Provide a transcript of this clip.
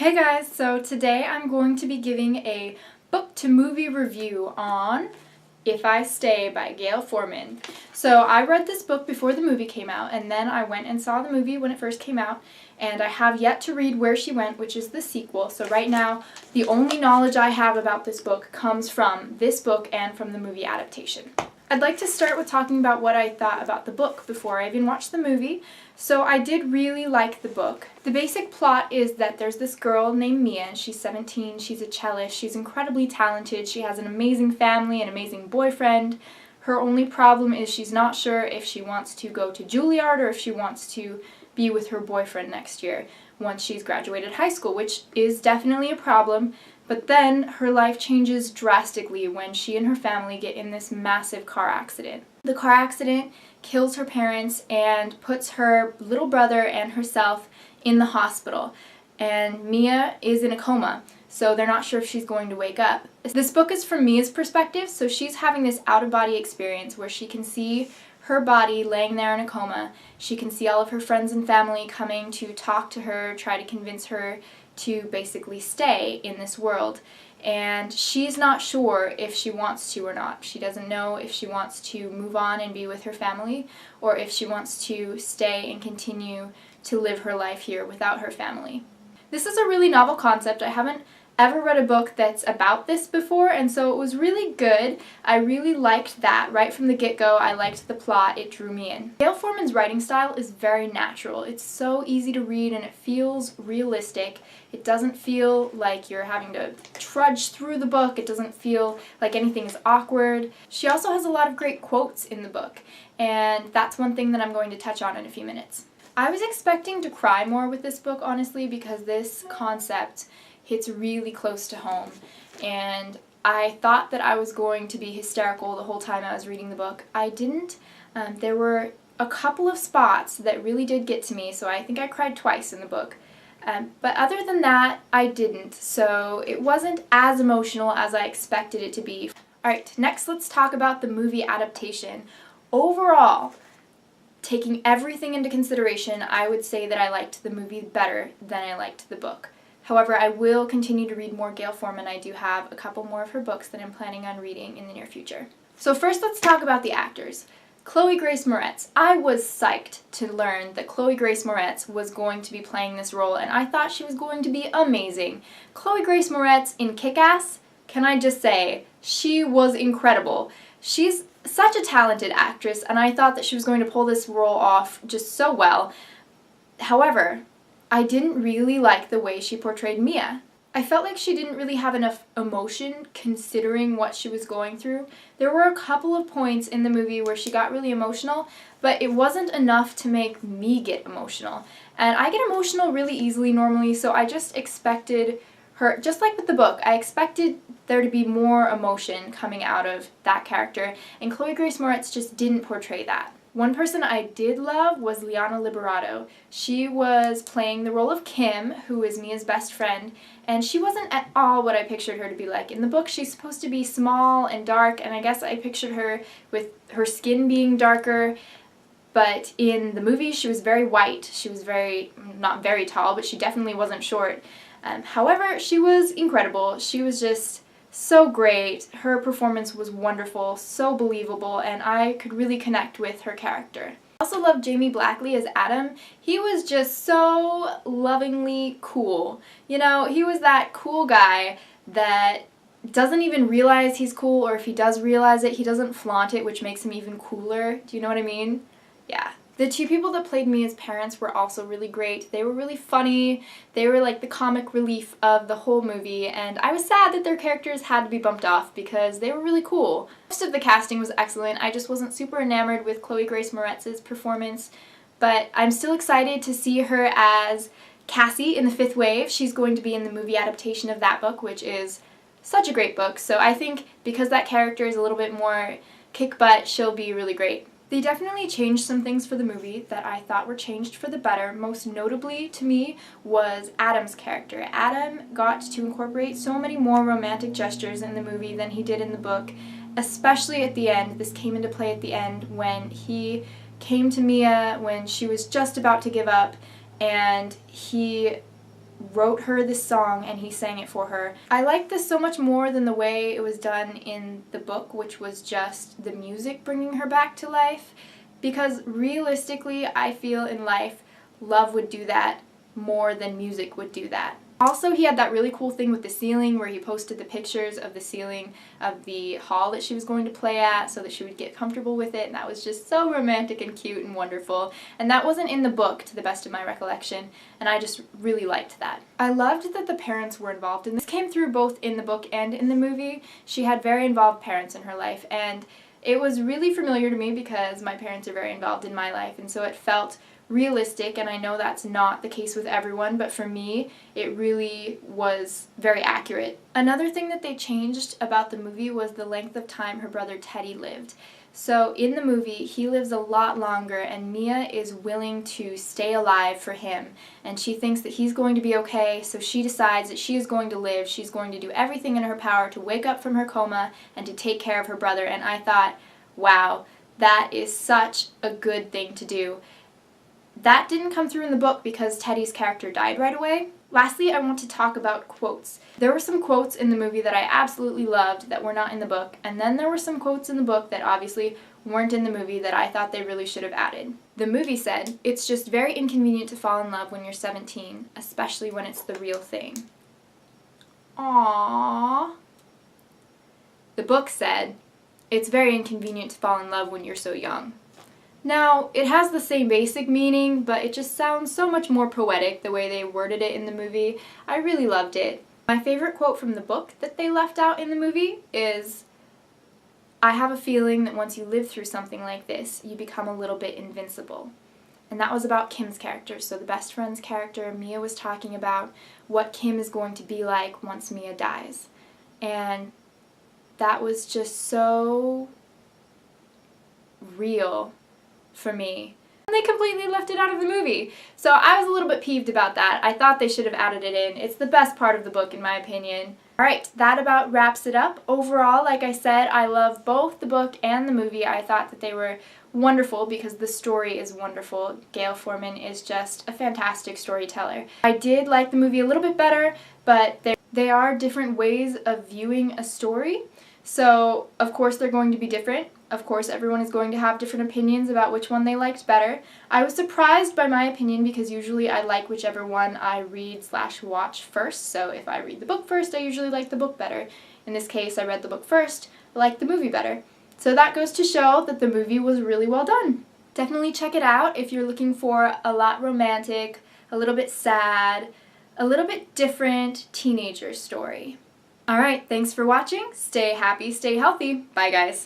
Hey guys, so today I'm going to be giving a book to movie review on If I Stay by Gayle Forman. So I read this book before the movie came out, and then I went and saw the movie when it first came out, and I have yet to read Where She Went, which is the sequel. So right now, the only knowledge I have about this book comes from this book and from the movie adaptation. I'd like to start with talking about what I thought about the book before I even watched the movie. So I did really like the book. The basic plot is that there's this girl named Mia, and she's 17, she's a cellist, she's incredibly talented, she has an amazing family, an amazing boyfriend. Her only problem is she's not sure if she wants to go to Juilliard or if she wants to be with her boyfriend next year once she's graduated high school, which is definitely a problem. But then her life changes drastically when she and her family get in this massive car accident. The car accident kills her parents and puts her little brother and herself in the hospital. And Mia is in a coma, so they're not sure if she's going to wake up. This book is from Mia's perspective, so she's having this out-of-body experience where she can see her body laying there in a coma. She can see all of her friends and family coming to talk to her, try to convince her to basically stay in this world. And she's not sure if she wants to or not. She doesn't know if she wants to move on and be with her family or if she wants to stay and continue to live her life here without her family. This is a really novel concept. I haven't ever read a book that's about this before, and so it was really good. I really liked that. Right from the get-go, I liked the plot. It drew me in. Gayle Forman's writing style is very natural. It's so easy to read and it feels realistic. It doesn't feel like you're having to trudge through the book. It doesn't feel like anything is awkward. She also has a lot of great quotes in the book, and that's one thing that I'm going to touch on in a few minutes. I was expecting to cry more with this book, honestly, because this concept hits really close to home, and I thought that I was going to be hysterical the whole time I was reading the book. I didn't. There were a couple of spots that really did get to me, so I think I cried twice in the book. But other than that, I didn't, so it wasn't as emotional as I expected it to be. Alright, next let's talk about the movie adaptation. Overall, taking everything into consideration, I would say that I liked the movie better than I liked the book. However, I will continue to read more Gayle Forman. I do have a couple more of her books that I'm planning on reading in the near future. So first, let's talk about the actors. Chloe Grace Moretz. I was psyched to learn that Chloe Grace Moretz was going to be playing this role, and I thought she was going to be amazing. Chloe Grace Moretz in Kick-Ass, can I just say, she was incredible. She's such a talented actress, and I thought that she was going to pull this role off just so well. However, I didn't really like the way she portrayed Mia. I felt like she didn't really have enough emotion considering what she was going through. There were a couple of points in the movie where she got really emotional, but it wasn't enough to make me get emotional. And I get emotional really easily normally, so I just expected her, just like with the book, I expected there to be more emotion coming out of that character, and Chloe Grace Moretz just didn't portray that. One person I did love was Liana Liberato. She was playing the role of Kim, who is Mia's best friend, and she wasn't at all what I pictured her to be like. In the book, she's supposed to be small and dark, and I guess I pictured her with her skin being darker, but in the movie, she was very white. She was not very tall, but she definitely wasn't short. However, she was incredible. She was just so great. Her performance was wonderful, so believable, and I could really connect with her character. I also loved Jamie Blackley as Adam. He was just so lovingly cool. You know, he was that cool guy that doesn't even realize he's cool, or if he does realize it, he doesn't flaunt it, which makes him even cooler. Do you know what I mean? Yeah. The two people that played Mia's parents were also really great. They were really funny. They were like the comic relief of the whole movie, and I was sad that their characters had to be bumped off because they were really cool. Most of the casting was excellent. I just wasn't super enamored with Chloe Grace Moretz's performance, but I'm still excited to see her as Cassie in The Fifth Wave. She's going to be in the movie adaptation of that book, which is such a great book, so I think because that character is a little bit more kick-butt, she'll be really great. They definitely changed some things for the movie that I thought were changed for the better. Most notably to me was Adam's character. Adam got to incorporate so many more romantic gestures in the movie than he did in the book, especially at the end. This came into play at the end when he came to Mia when she was just about to give up, and he wrote her this song and he sang it for her. I like this so much more than the way it was done in the book, which was just the music bringing her back to life, because realistically I feel in life love would do that more than music would do that. Also, he had that really cool thing with the ceiling where he posted the pictures of the ceiling of the hall that she was going to play at so that she would get comfortable with it, and that was just so romantic and cute and wonderful. And that wasn't in the book, to the best of my recollection, and I just really liked that. I loved that the parents were involved, and this came through both in the book and in the movie. She had very involved parents in her life, and it was really familiar to me because my parents are very involved in my life, and so it felt realistic, and I know that's not the case with everyone, but for me, it really was very accurate. Another thing that they changed about the movie was the length of time her brother Teddy lived. So in the movie, he lives a lot longer, and Mia is willing to stay alive for him, and she thinks that he's going to be okay, so she decides that she is going to live. She's going to do everything in her power to wake up from her coma and to take care of her brother, and I thought, wow, that is such a good thing to do. That didn't come through in the book because Teddy's character died right away. Lastly, I want to talk about quotes. There were some quotes in the movie that I absolutely loved that were not in the book, and then there were some quotes in the book that obviously weren't in the movie that I thought they really should have added. The movie said, "It's just very inconvenient to fall in love when you're 17, especially when it's the real thing." Aww. The book said, "It's very inconvenient to fall in love when you're so young." Now, it has the same basic meaning, but it just sounds so much more poetic the way they worded it in the movie. I really loved it. My favorite quote from the book that they left out in the movie is, "I have a feeling that once you live through something like this, you become a little bit invincible." And that was about Kim's character. So the best friend's character, Mia, was talking about what Kim is going to be like once Mia dies. And that was just so real for me. And they completely left it out of the movie. So I was a little bit peeved about that. I thought they should have added it in. It's the best part of the book in my opinion. Alright, that about wraps it up. Overall, like I said, I love both the book and the movie. I thought that they were wonderful because the story is wonderful. Gayle Forman is just a fantastic storyteller. I did like the movie a little bit better, but they are different ways of viewing a story. So, of course, they're going to be different. Of course, everyone is going to have different opinions about which one they liked better. I was surprised by my opinion because usually I like whichever one I read/watch first. So if I read the book first, I usually like the book better. In this case, I read the book first, I liked the movie better. So that goes to show that the movie was really well done. Definitely check it out if you're looking for a lot romantic, a little bit sad, a little bit different teenager story. Alright, thanks for watching. Stay happy, stay healthy. Bye guys.